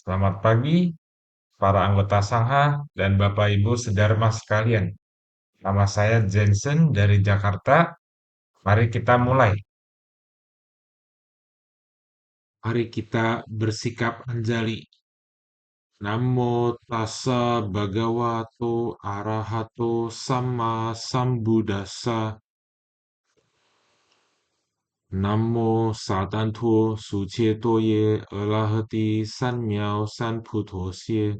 Selamat pagi, para anggota Sangha dan Bapak Ibu Sedharma sekalian. Nama saya Jensen dari Jakarta. Mari kita mulai. Mari kita bersikap anjali. Namo tassa bhagavato arahato sama sambuddhassa. Namo satanto sucetoye arahati sanmiao sanputosye.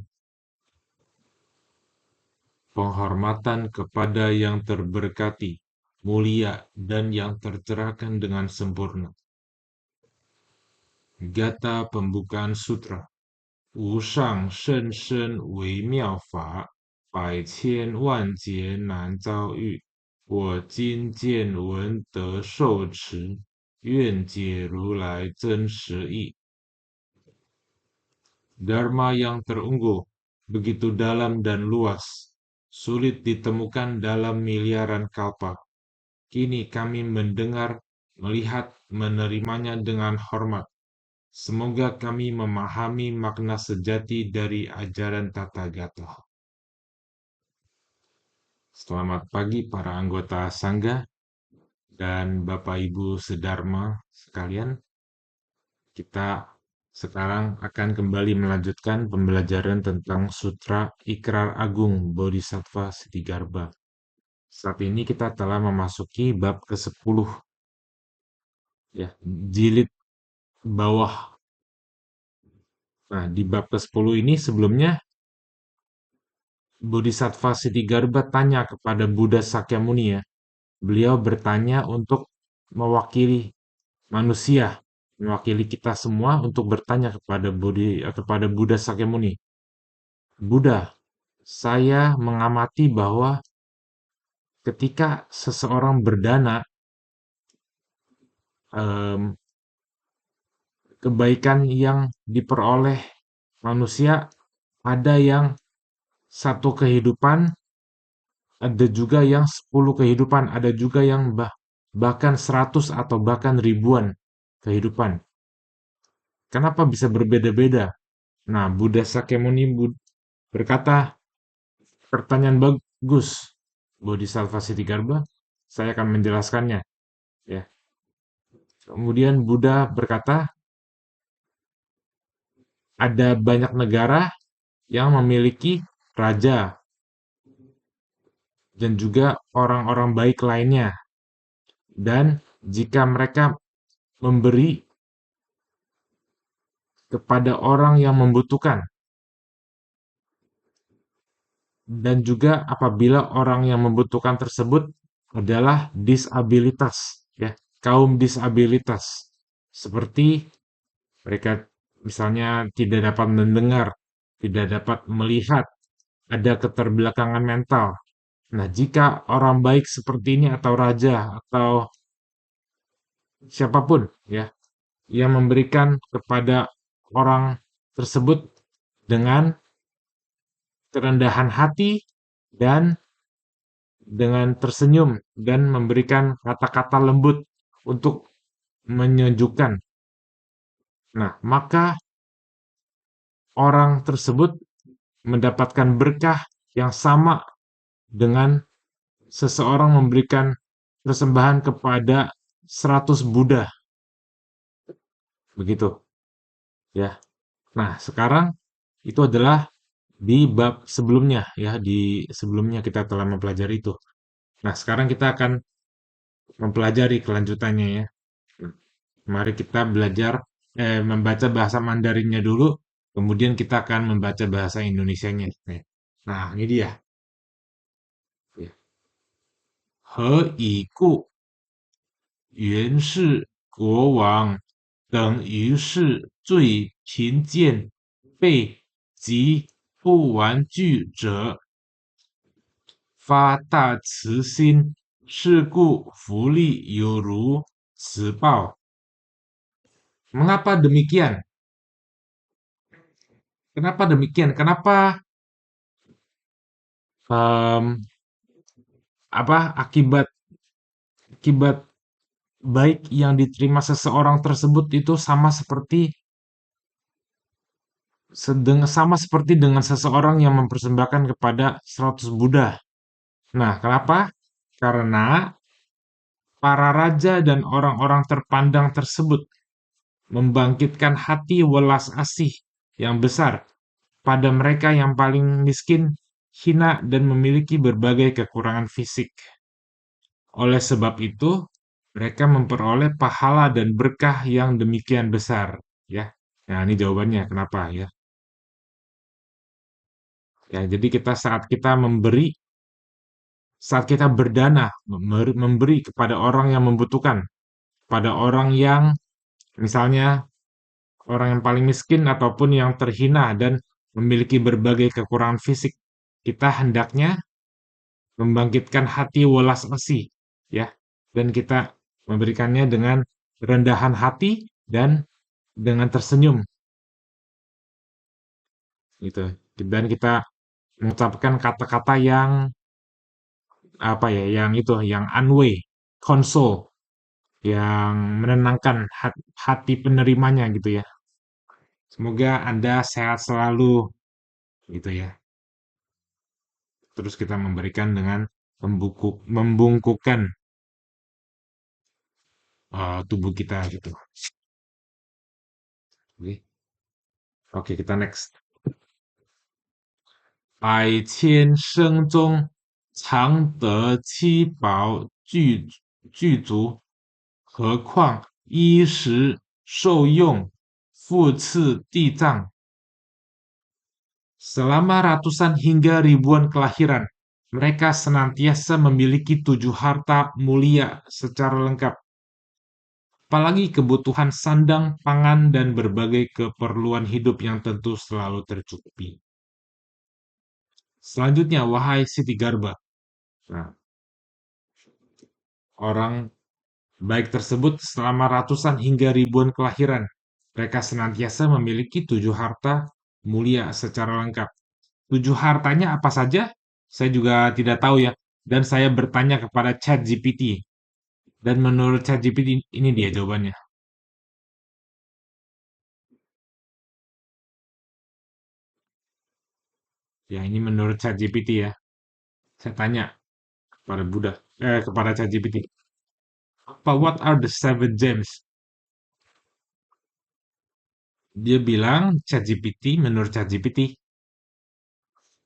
Penghormatan kepada yang terberkati, mulia, dan yang tercerahkan dengan sempurna. Gata pembukaan sutra. 无上甚深微妙法，百千万劫难遭遇。我今见闻得受持，愿解如来真实义。Dharma yang terunggul, begitu dalam dan luas, sulit ditemukan dalam miliaran kalpa. Kini kami mendengar, melihat, menerimanya dengan hormat. Semoga kami memahami makna sejati dari ajaran Tathagata. Selamat pagi para anggota Sangga dan Bapak Ibu Sedharma sekalian. Kita sekarang akan kembali melanjutkan pembelajaran tentang Sutra Ikrar Agung Bodhisattva Siddhigarbha. Saat ini kita telah memasuki bab ke-10, ya, jilid bawah. Nah, di bab ke-10 ini sebelumnya Bodhisattva Siddhigarbha tanya kepada Buddha Sakyamuni, ya. Beliau bertanya untuk mewakili manusia, mewakili kita semua untuk bertanya kepada Buddha Sakyamuni. Buddha, saya mengamati bahwa ketika seseorang berdana, em, kebaikan yang diperoleh manusia ada yang satu kehidupan, ada juga yang 10 kehidupan, ada juga yang bahkan 100 atau bahkan ribuan kehidupan. Kenapa bisa berbeda-beda? Nah, Buddha Sakyamuni berkata, pertanyaan bagus, Bodhisattva Siddhigarbha. Saya akan menjelaskannya. Ya. Kemudian Buddha berkata, ada banyak negara yang memiliki raja dan juga orang-orang baik lainnya. Dan jika mereka memberi kepada orang yang membutuhkan, dan juga apabila orang yang membutuhkan tersebut adalah disabilitas, ya, kaum disabilitas, seperti mereka misalnya tidak dapat mendengar, tidak dapat melihat, ada keterbelakangan mental. Nah, jika orang baik seperti ini atau raja atau siapapun, ya, yang memberikan kepada orang tersebut dengan kerendahan hati dan dengan tersenyum dan memberikan kata-kata lembut untuk menyejukkan. Nah, maka orang tersebut mendapatkan berkah yang sama dengan seseorang memberikan persembahan kepada 100 Buddha. Begitu, ya. Nah, sekarang itu adalah di bab sebelumnya, ya, di sebelumnya kita telah mempelajari itu. Nah, sekarang kita akan mempelajari kelanjutannya, ya. Mari kita belajar membaca bahasa Mandarinnya dulu, kemudian kita akan membaca bahasa Indonesianya. Nah, ini dia. Ya. He Yi 元是国王等于是最贫贱被及不玩具者，发大慈心，是故福利有如此报。Mengapa demikian? Kenapa demikian? Kenapa em, akibat akibat baik yang diterima seseorang tersebut itu sama seperti sama seperti dengan seseorang yang mempersembahkan kepada 100 Buddha. Nah, kenapa? Karena para raja dan orang-orang terpandang tersebut membangkitkan hati welas asih yang besar pada mereka yang paling miskin, hina, dan memiliki berbagai kekurangan fisik. Oleh sebab itu, mereka memperoleh pahala dan berkah yang demikian besar, ya. Nah, ini jawabannya kenapa ya. Ya, jadi saat kita memberi, saat kita berdana, memberi kepada orang yang membutuhkan, pada orang yang misalnya orang yang paling miskin ataupun yang terhina dan memiliki berbagai kekurangan fisik, kita hendaknya membangkitkan hati welas asih, ya, dan kita memberikannya dengan rendahan hati dan dengan tersenyum, gitu. Dan kita mengucapkan kata-kata yang apa ya, yang itu, yang anway, konsol, yang menenangkan hati penerimanya gitu ya. Semoga Anda sehat selalu gitu ya. Terus kita memberikan dengan membungkukkan tubuh kita gitu. Oke, Oke, kita next. 百千生中常得七宝具足，何况衣食受用，复次地藏。Selama ratusan hingga ribuan kelahiran, mereka senantiasa memiliki 7 harta mulia secara lengkap, apalagi kebutuhan sandang, pangan, dan berbagai keperluan hidup yang tentu selalu tercukupi. Selanjutnya, wahai Siti Garba. Nah, orang baik tersebut selama ratusan hingga ribuan kelahiran, mereka senantiasa memiliki 7 harta mulia secara lengkap. 7 hartanya apa saja? Saya juga tidak tahu ya. Dan saya bertanya kepada ChatGPT. Dan menurut ChatGPT ini dia jawabannya. Ya, ini menurut ChatGPT ya. Saya tanya kepada kepada ChatGPT. What are the 7 gems? Dia bilang menurut ChatGPT,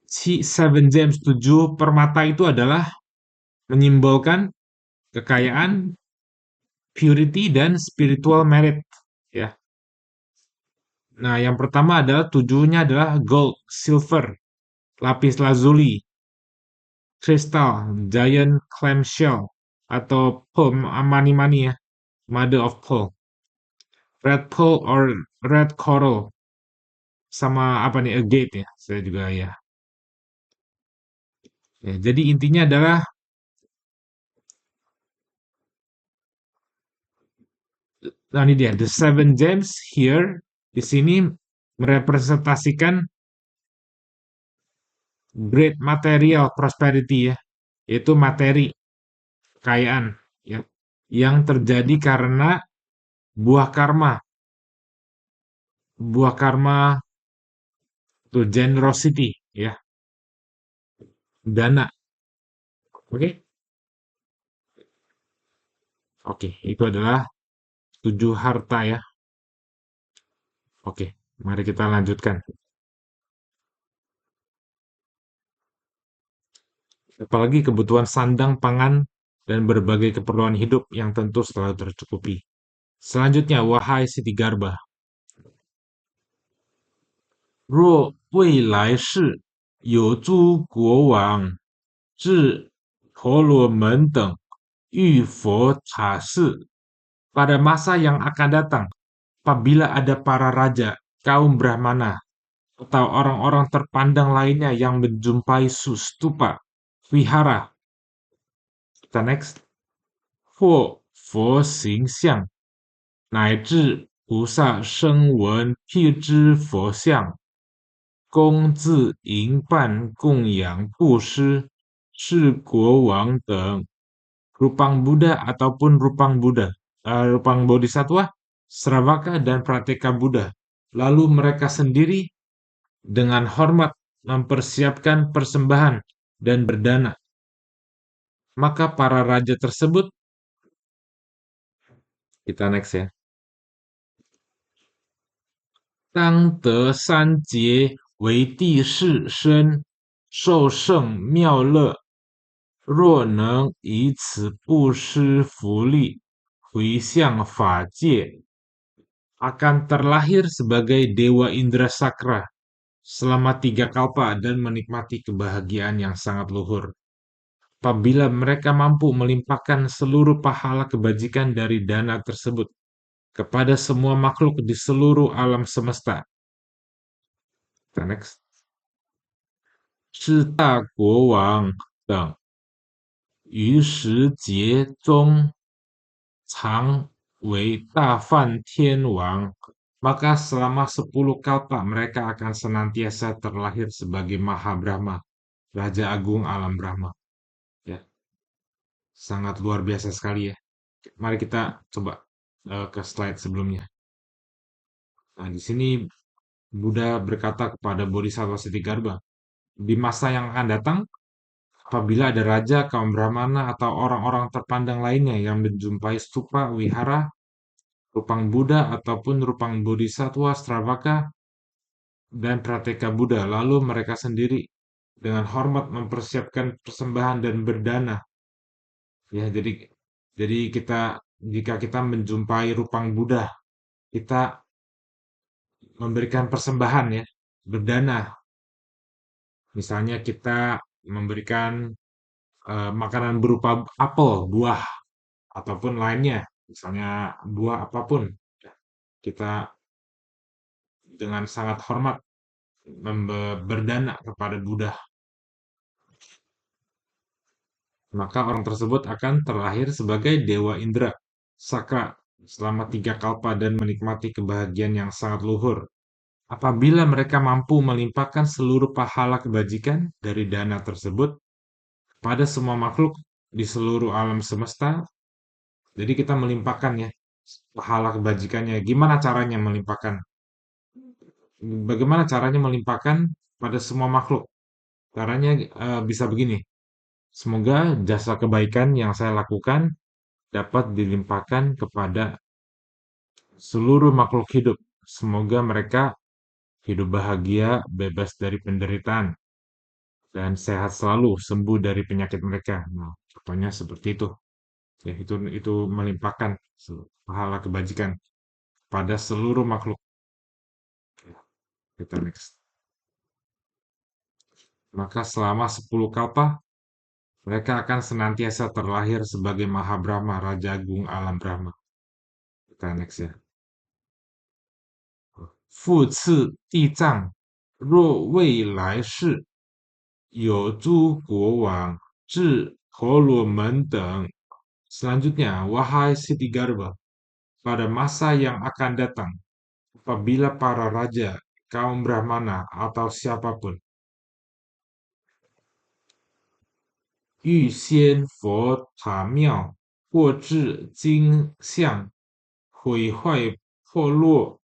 7 gems, 7 permata itu adalah menyimbolkan kekayaan, purity, dan spiritual merit. Ya. Nah, yang pertama adalah 7-nya adalah gold, silver, lapis lazuli, kristal, giant clamshell, atau pearl, mani-mani ya, mother of pearl, red pearl or red coral, sama apa nih, agate ya, saya juga ya. Ya, jadi intinya adalah, nah ini dia, the 7 gems here, di sini merepresentasikan great material prosperity ya, yaitu materi, kekayaan ya, yang terjadi karena buah karma, buah karma itu generosity ya, dana. Oke, Oke, itu adalah 7 harta ya. Oke, mari kita lanjutkan. Apalagi kebutuhan sandang, pangan, dan berbagai keperluan hidup yang tentu selalu tercukupi. Selanjutnya, wahai Siti Garba, 若未来世有诸国王至婆罗门等遇佛查事, pada masa yang akan datang, apabila ada para raja, kaum Brahmana, atau orang-orang terpandang lainnya yang menjumpai stupa, vihara. Kita next. 或佛形象，乃至菩萨声闻辟支佛像，供自营办供养布施，是国王等 rupang Buddha ataupun rupang Buddha, rupang Bodhisattva, Sravaka dan Prateka Buddha. Lalu mereka sendiri dengan hormat mempersiapkan persembahan dan berdana. Maka para raja tersebut, kita next ya. 当得三节为帝释身，受圣妙乐。若能以此布施福利，回向法界，akan terlahir sebagai Dewa Indra Sakra selama 3 kalpa dan menikmati kebahagiaan yang sangat luhur. Apabila mereka mampu melimpahkan seluruh pahala kebajikan dari dana tersebut kepada semua makhluk di seluruh alam semesta. Kita next. 是大国王等于时节中常为大梵天王, maka selama 10 kalpa mereka akan senantiasa terlahir sebagai Maha Brahma, Raja Agung Alam Brahma. Ya, sangat luar biasa sekali ya. Mari kita coba ke slide sebelumnya. Nah, di sini Buddha berkata kepada Bodhisattva Siddhigarba, di masa yang akan datang, apabila ada raja, kaum Brahmana, atau orang-orang terpandang lainnya yang menjumpai stupa, wihara, rupang Buddha, ataupun rupang Bodhisattva, Stravaka, dan Prateka Buddha, lalu mereka sendiri dengan hormat mempersiapkan persembahan dan berdana. Ya, jadi jika kita menjumpai rupang Buddha, kita memberikan persembahan ya, berdana. Misalnya kita memberikan makanan berupa apel, buah, ataupun lainnya, misalnya buah apapun. Kita dengan sangat hormat berdana kepada Buddha. Maka orang tersebut akan terlahir sebagai Dewa Indra, Sakra, selama 3 kalpa dan menikmati kebahagiaan yang sangat luhur. Apabila mereka mampu melimpahkan seluruh pahala kebajikan dari dana tersebut pada semua makhluk di seluruh alam semesta, jadi kita melimpahkan ya pahala kebajikannya. Gimana caranya melimpahkan? Bagaimana caranya melimpahkan pada semua makhluk? Caranya bisa begini. Semoga jasa kebaikan yang saya lakukan dapat dilimpahkan kepada seluruh makhluk hidup. Semoga mereka hidup bahagia, bebas dari penderitaan, dan sehat selalu, sembuh dari penyakit mereka. Nah, contohnya seperti itu. Ya, itu melimpahkan pahala kebajikan pada seluruh makhluk. Kita next. Maka selama 10 kalpa, mereka akan senantiasa terlahir sebagai Maha Brahma, Raja Agung Alam Brahma. Kita next ya. 复次地藏，若未来世有诸国王至婆罗门等. Selanjutnya, wahai Siddhigarba, pada masa yang akan datang, apabila para raja, kaum Brahmana, atau siapapun 欲先佛塔庙或至金像毁坏破落，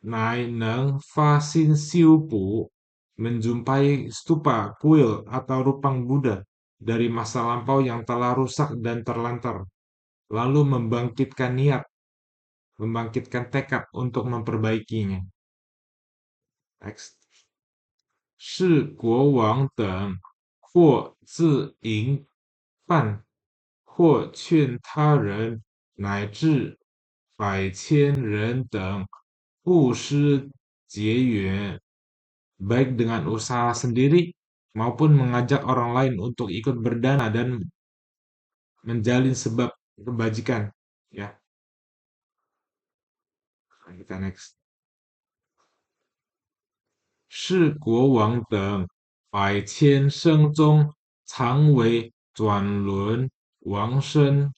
乃能发心修补, menjumpai stupa, kuil, atau rupang Buddha dari masa lampau yang telah rusak dan terlantar, lalu membangkitkan niat, membangkitkan tekad untuk memperbaikinya. Next. 是国王等或自营办或劝他人乃至100,000人等布施结缘, baik dengan usaha sendiri maupun mengajak orang lain untuk ikut berdana dan menjalin sebab kebajikan. Ya, kita next. 是国王等100,000生中常为转轮王身，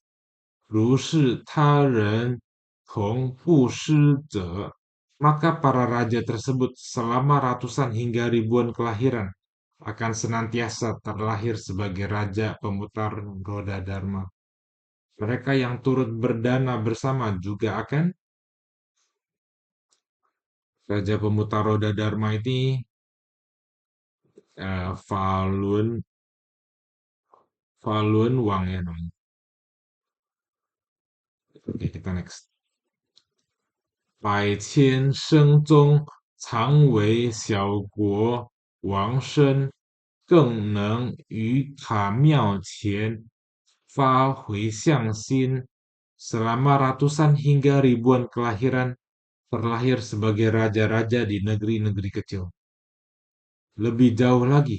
如是他人同布施者, maka para raja tersebut selama ratusan hingga ribuan kelahiran akan senantiasa terlahir sebagai raja pemutar roda dharma. Mereka yang turut berdana bersama juga akan Raja pemutar roda Dharma ini Falun Falun Wang ya namanya. Oke, kita next. 百千僧中常为小国王身，更能于塔庙前发回向心. Selama ratusan hingga ribuan kelahiran, terlahir sebagai raja-raja di negeri-negeri kecil. Lebih jauh lagi,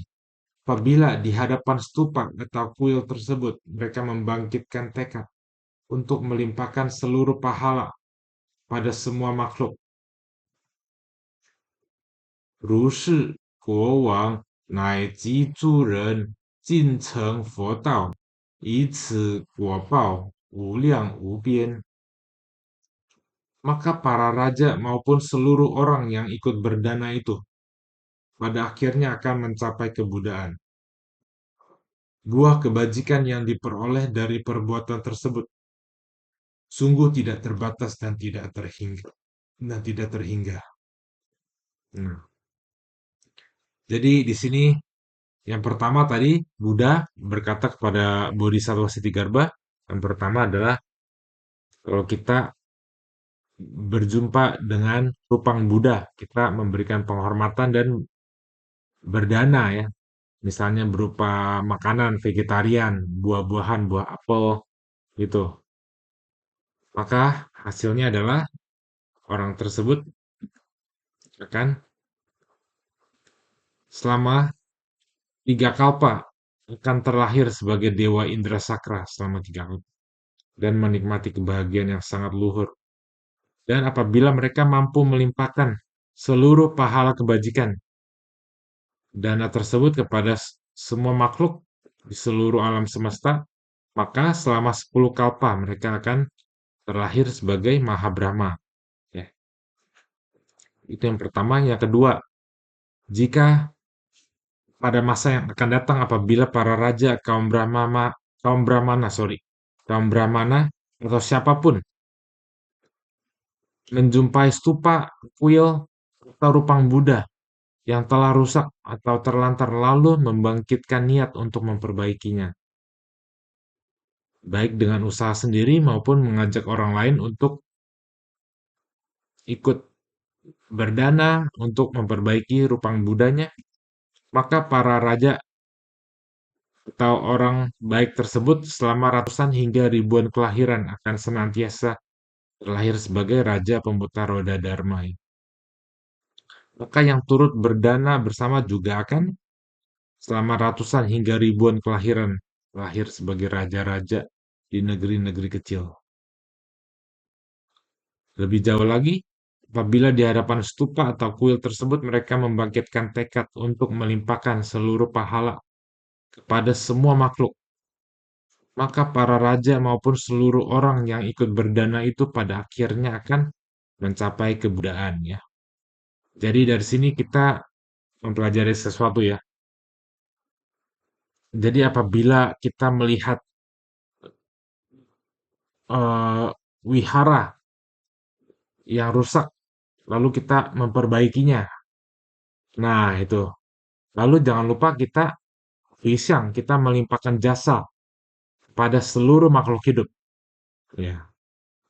apabila di hadapan stupa atau kuil tersebut, mereka membangkitkan tekad untuk melimpahkan seluruh pahala pada semua makhluk. 如是国王乃及诸人尽成佛道，以此果报无量无边. Maka para raja maupun seluruh orang yang ikut berdana itu pada akhirnya akan mencapai kebudaan. Buah kebajikan yang diperoleh dari perbuatan tersebut sungguh tidak terbatas dan tidak terhingga. Nah, jadi di sini yang pertama tadi Buddha berkata kepada Bodhisattva Sitigarbha, yang pertama adalah kalau kita berjumpa dengan Rupang Buddha, kita memberikan penghormatan dan berdana ya, misalnya berupa makanan vegetarian, buah-buahan, buah apel gitu. Maka hasilnya adalah orang tersebut akan selama 3 kalpa akan terlahir sebagai Dewa Indra Sakra selama 3 kalpa dan menikmati kebahagiaan yang sangat luhur. Dan apabila mereka mampu melimpahkan seluruh pahala kebajikan dana tersebut kepada semua makhluk di seluruh alam semesta, maka selama 10 kalpa mereka akan terlahir sebagai Mahabrahma. Ya. Itu yang pertama. Yang kedua, jika pada masa yang akan datang apabila para raja kaum Brahmana atau siapapun menjumpai stupa, kuil, atau rupang Buddha yang telah rusak atau terlantar lalu membangkitkan niat untuk memperbaikinya, baik dengan usaha sendiri maupun mengajak orang lain untuk ikut berdana untuk memperbaiki rupang Budanya, maka para raja atau orang baik tersebut selama ratusan hingga ribuan kelahiran akan senantiasa terlahir sebagai raja pemutar roda Dharma. Maka yang turut berdana bersama juga akan selama ratusan hingga ribuan kelahiran lahir sebagai raja-raja di negeri-negeri kecil. Lebih jauh lagi, apabila di hadapan stupa atau kuil tersebut mereka membangkitkan tekad untuk melimpahkan seluruh pahala kepada semua makhluk, maka para raja maupun seluruh orang yang ikut berdana itu pada akhirnya akan mencapai kebudayaan ya. Jadi dari sini kita mempelajari sesuatu ya. Jadi apabila kita melihat eh, wihara yang rusak, lalu kita memperbaikinya. Nah, itu. Lalu jangan lupa kita Hisyang, kita melimpahkan jasa pada seluruh makhluk hidup. Ya,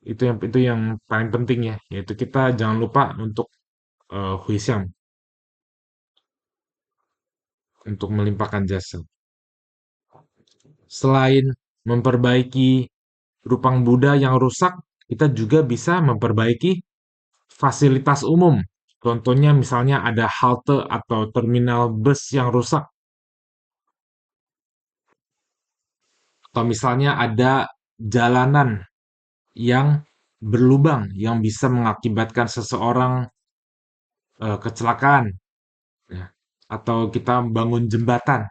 itu yang paling penting ya, yaitu kita jangan lupa untuk Hisyang, untuk melimpahkan jasa. Selain memperbaiki rupang Buddha yang rusak, kita juga bisa memperbaiki fasilitas umum. Contohnya misalnya ada halte atau terminal bus yang rusak, atau misalnya ada jalanan yang berlubang yang bisa mengakibatkan seseorang kecelakaan, ya. Atau kita bangun jembatan.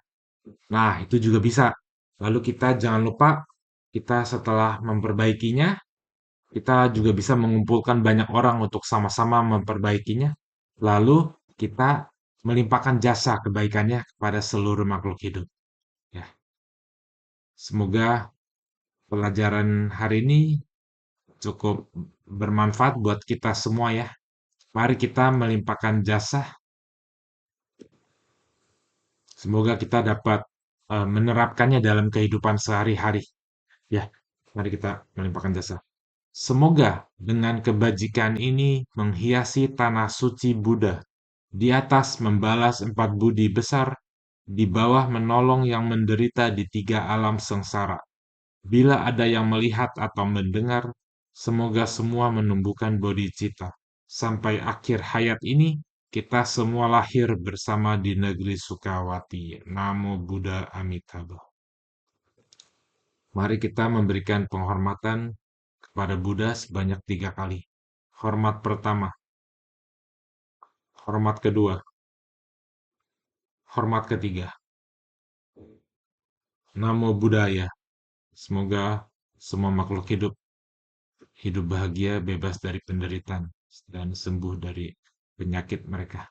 Nah, itu juga bisa. Lalu kita jangan lupa, kita setelah memperbaikinya, kita juga bisa mengumpulkan banyak orang untuk sama-sama memperbaikinya. Lalu kita melimpahkan jasa kebaikannya kepada seluruh makhluk hidup. Ya, semoga pelajaran hari ini cukup bermanfaat buat kita semua ya. Mari kita melimpahkan jasa. Semoga kita dapat menerapkannya dalam kehidupan sehari-hari. Ya, mari kita melimpahkan jasa. Semoga dengan kebajikan ini menghiasi tanah suci Buddha. Di atas membalas 4 budi besar, di bawah menolong yang menderita di 3 alam sengsara. Bila ada yang melihat atau mendengar, semoga semua menumbuhkan bodhicitta. Sampai akhir hayat ini, kita semua lahir bersama di negeri Sukawati. Namo Buddha Amitabha. Mari kita memberikan penghormatan kepada Buddha sebanyak 3 kali. Hormat pertama, hormat kedua, hormat ketiga. Namo Buddhaya. Semoga semua makhluk hidup hidup bahagia, bebas dari penderitaan, dan sembuh dari penyakit mereka.